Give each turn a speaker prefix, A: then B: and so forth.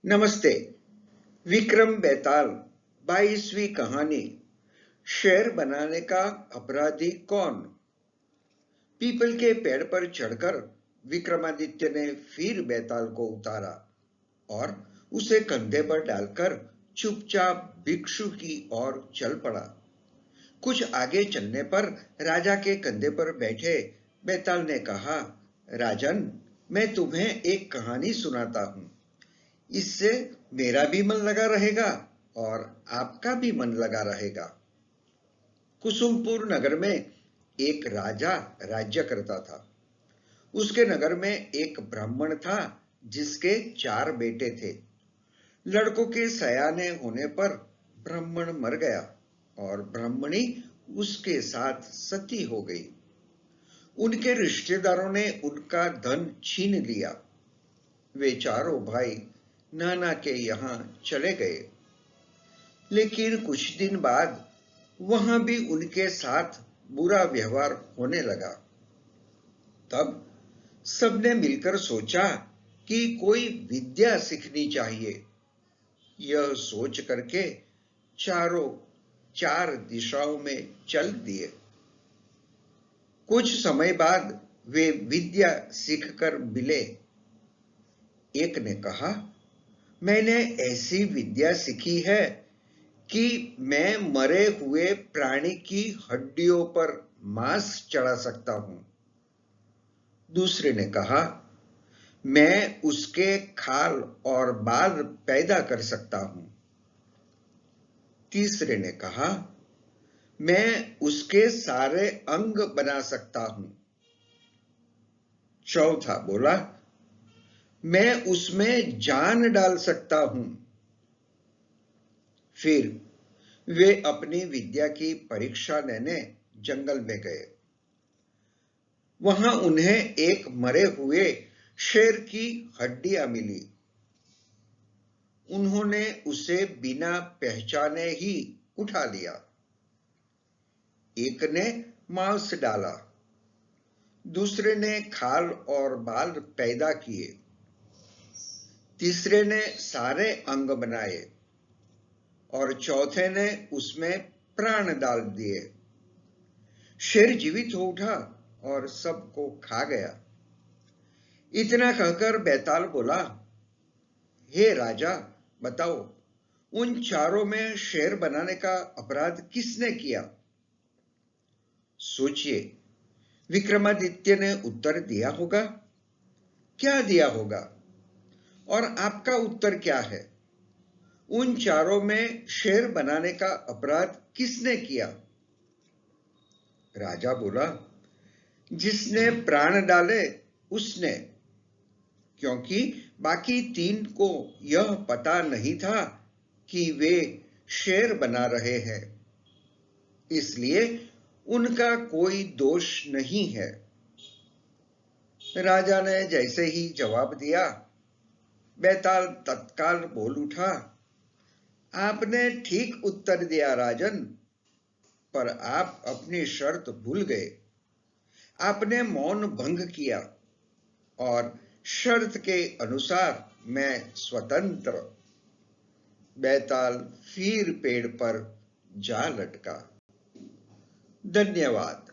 A: नमस्ते। विक्रम बेताल 22वीं कहानी। शेर बनाने का अपराधी कौन। पीपल के पेड़ पर चढ़कर विक्रमादित्य ने फिर बेताल को उतारा और उसे कंधे पर डालकर चुपचाप भिक्षु की ओर चल पड़ा। कुछ आगे चलने पर राजा के कंधे पर बैठे बेताल ने कहा, राजन, मैं तुम्हें एक कहानी सुनाता हूं। इससे मेरा भी मन लगा रहेगा और आपका भी मन लगा रहेगा। कुसुमपुर नगर में एक राजा राज्य करता था। उसके नगर में एक ब्राह्मण था जिसके 4 बेटे थे। लड़कों के सयाने होने पर ब्राह्मण मर गया और ब्राह्मणी उसके साथ सती हो गई। उनके रिश्तेदारों ने उनका धन छीन लिया। वे चारों भाई नाना के यहां चले गए, लेकिन कुछ दिन बाद वहां भी उनके साथ बुरा व्यवहार होने लगा। तब सबने मिलकर सोचा कि कोई विद्या सीखनी चाहिए। यह सोच करके चारों 4 दिशाओं में चल दिए। कुछ समय बाद वे विद्या सीखकर मिले। एक ने कहा, मैंने ऐसी विद्या सीखी है कि मैं मरे हुए प्राणी की हड्डियों पर मांस चढ़ा सकता हूं। दूसरे ने कहा, मैं उसके खाल और बाल पैदा कर सकता हूं। तीसरे ने कहा, मैं उसके सारे अंग बना सकता हूं। चौथा बोला, मैं उसमें जान डाल सकता हूं। फिर वे अपनी विद्या की परीक्षा लेने जंगल में गए। वहां उन्हें एक मरे हुए शेर की हड्डियां मिली। उन्होंने उसे बिना पहचाने ही उठा लिया। एक ने मांस डाला, दूसरे ने खाल और बाल पैदा किए, तीसरे ने सारे अंग बनाए और चौथे ने उसमें प्राण डाल दिए। शेर जीवित हो उठा और सबको खा गया। इतना कहकर बेताल बोला, हे राजा, बताओ, उन चारों में शेर बनाने का अपराध किसने किया। सोचिए, विक्रमादित्य ने उत्तर दिया होगा। क्या दिया होगा? और आपका उत्तर क्या है? उन चारों में शेर बनाने का अपराध किसने किया? राजा बोला, जिसने प्राण डाले उसने, क्योंकि बाकी 3 को यह पता नहीं था कि वे शेर बना रहे हैं, इसलिए उनका कोई दोष नहीं है। राजा ने जैसे ही जवाब दिया, बेताल तत्काल बोल उठा, आपने ठीक उत्तर दिया राजन, पर आप अपनी शर्त भूल गए। आपने मौन भंग किया और शर्त के अनुसार मैं स्वतंत्र। बेताल फिर पेड़ पर जा लटका। धन्यवाद।